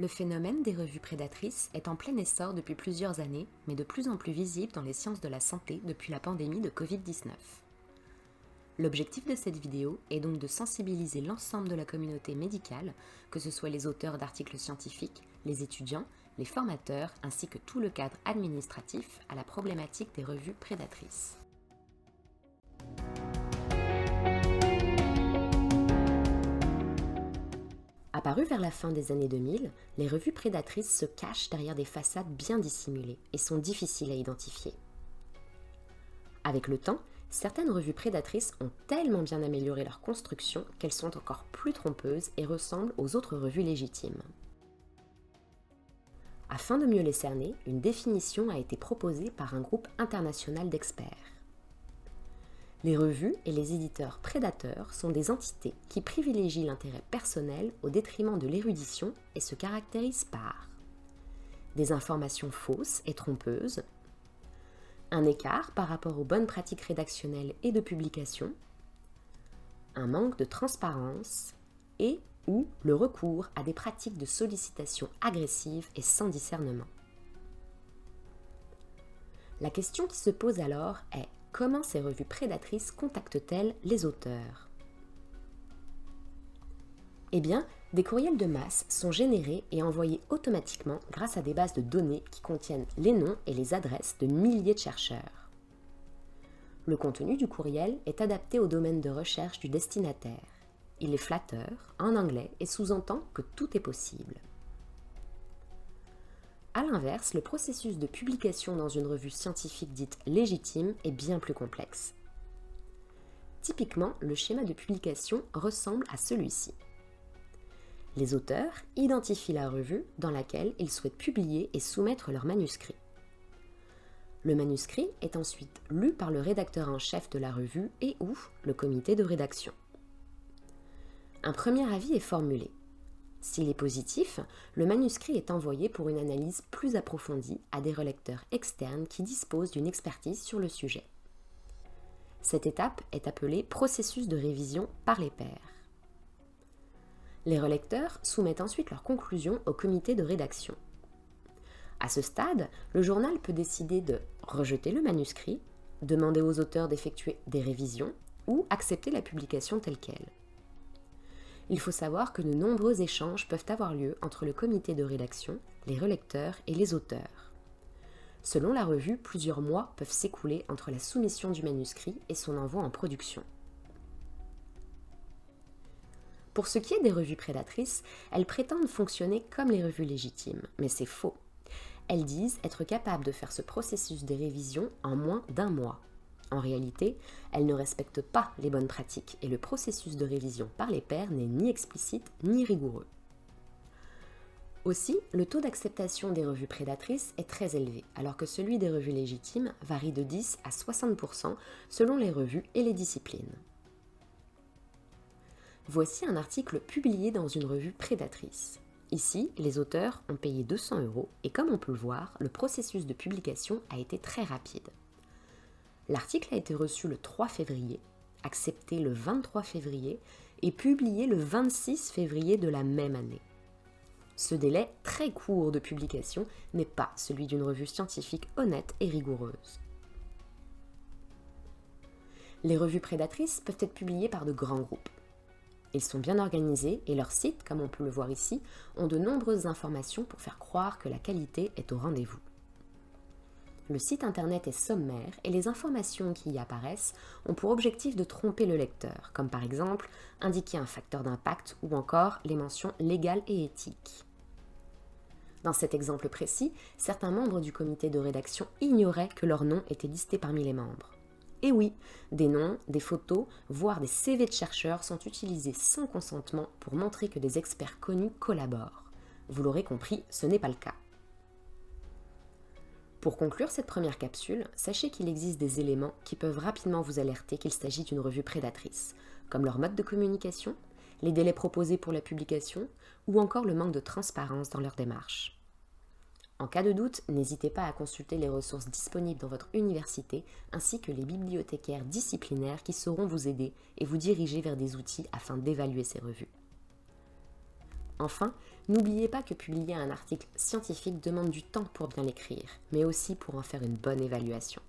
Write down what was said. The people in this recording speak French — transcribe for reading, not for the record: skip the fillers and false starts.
Le phénomène des revues prédatrices est en plein essor depuis plusieurs années, mais de plus en plus visible dans les sciences de la santé depuis la pandémie de Covid-19. L'objectif de cette vidéo est donc de sensibiliser l'ensemble de la communauté médicale, que ce soit les auteurs d'articles scientifiques, les étudiants, les formateurs, ainsi que tout le cadre administratif à la problématique des revues prédatrices. Apparues vers la fin des années 2000, les revues prédatrices se cachent derrière des façades bien dissimulées et sont difficiles à identifier. Avec le temps, certaines revues prédatrices ont tellement bien amélioré leur construction qu'elles sont encore plus trompeuses et ressemblent aux autres revues légitimes. Afin de mieux les cerner, une définition a été proposée par un groupe international d'experts. Les revues et les éditeurs prédateurs sont des entités qui privilégient l'intérêt personnel au détriment de l'érudition et se caractérisent par des informations fausses et trompeuses, un écart par rapport aux bonnes pratiques rédactionnelles et de publication, un manque de transparence et ou le recours à des pratiques de sollicitation agressive et sans discernement. La question qui se pose alors est: comment ces revues prédatrices contactent-elles les auteurs ? Eh bien, des courriels de masse sont générés et envoyés automatiquement grâce à des bases de données qui contiennent les noms et les adresses de milliers de chercheurs. Le contenu du courriel est adapté au domaine de recherche du destinataire. Il est flatteur, en anglais, et sous-entend que tout est possible. A l'inverse, le processus de publication dans une revue scientifique dite légitime est bien plus complexe. Typiquement, le schéma de publication ressemble à celui-ci. Les auteurs identifient la revue dans laquelle ils souhaitent publier et soumettre leur manuscrit. Le manuscrit est ensuite lu par le rédacteur en chef de la revue et ou le comité de rédaction. Un premier avis est formulé. S'il est positif, le manuscrit est envoyé pour une analyse plus approfondie à des relecteurs externes qui disposent d'une expertise sur le sujet. Cette étape est appelée processus de révision par les pairs. Les relecteurs soumettent ensuite leurs conclusions au comité de rédaction. À ce stade, le journal peut décider de rejeter le manuscrit, demander aux auteurs d'effectuer des révisions ou accepter la publication telle qu'elle. Il faut savoir que de nombreux échanges peuvent avoir lieu entre le comité de rédaction, les relecteurs et les auteurs. Selon la revue, plusieurs mois peuvent s'écouler entre la soumission du manuscrit et son envoi en production. Pour ce qui est des revues prédatrices, elles prétendent fonctionner comme les revues légitimes, mais c'est faux. Elles disent être capables de faire ce processus de révision en moins d'un mois. En réalité, elles ne respectent pas les bonnes pratiques et le processus de révision par les pairs n'est ni explicite ni rigoureux. Aussi, le taux d'acceptation des revues prédatrices est très élevé, alors que celui des revues légitimes varie de 10 à 60% selon les revues et les disciplines. Voici un article publié dans une revue prédatrice. Ici, les auteurs ont payé 200 € et comme on peut le voir, le processus de publication a été très rapide. L'article a été reçu le 3 février, accepté le 23 février et publié le 26 février de la même année. Ce délai très court de publication n'est pas celui d'une revue scientifique honnête et rigoureuse. Les revues prédatrices peuvent être publiées par de grands groupes. Ils sont bien organisés et leurs sites, comme on peut le voir ici, ont de nombreuses informations pour faire croire que la qualité est au rendez-vous. Le site internet est sommaire et les informations qui y apparaissent ont pour objectif de tromper le lecteur, comme par exemple indiquer un facteur d'impact ou encore les mentions légales et éthiques. Dans cet exemple précis, certains membres du comité de rédaction ignoraient que leur nom était listé parmi les membres. Et oui, des noms, des photos, voire des CV de chercheurs sont utilisés sans consentement pour montrer que des experts connus collaborent. Vous l'aurez compris, ce n'est pas le cas. Pour conclure cette première capsule, sachez qu'il existe des éléments qui peuvent rapidement vous alerter qu'il s'agit d'une revue prédatrice, comme leur mode de communication, les délais proposés pour la publication ou encore le manque de transparence dans leur démarche. En cas de doute, n'hésitez pas à consulter les ressources disponibles dans votre université ainsi que les bibliothécaires disciplinaires qui sauront vous aider et vous diriger vers des outils afin d'évaluer ces revues. Enfin, n'oubliez pas que publier un article scientifique demande du temps pour bien l'écrire, mais aussi pour en faire une bonne évaluation.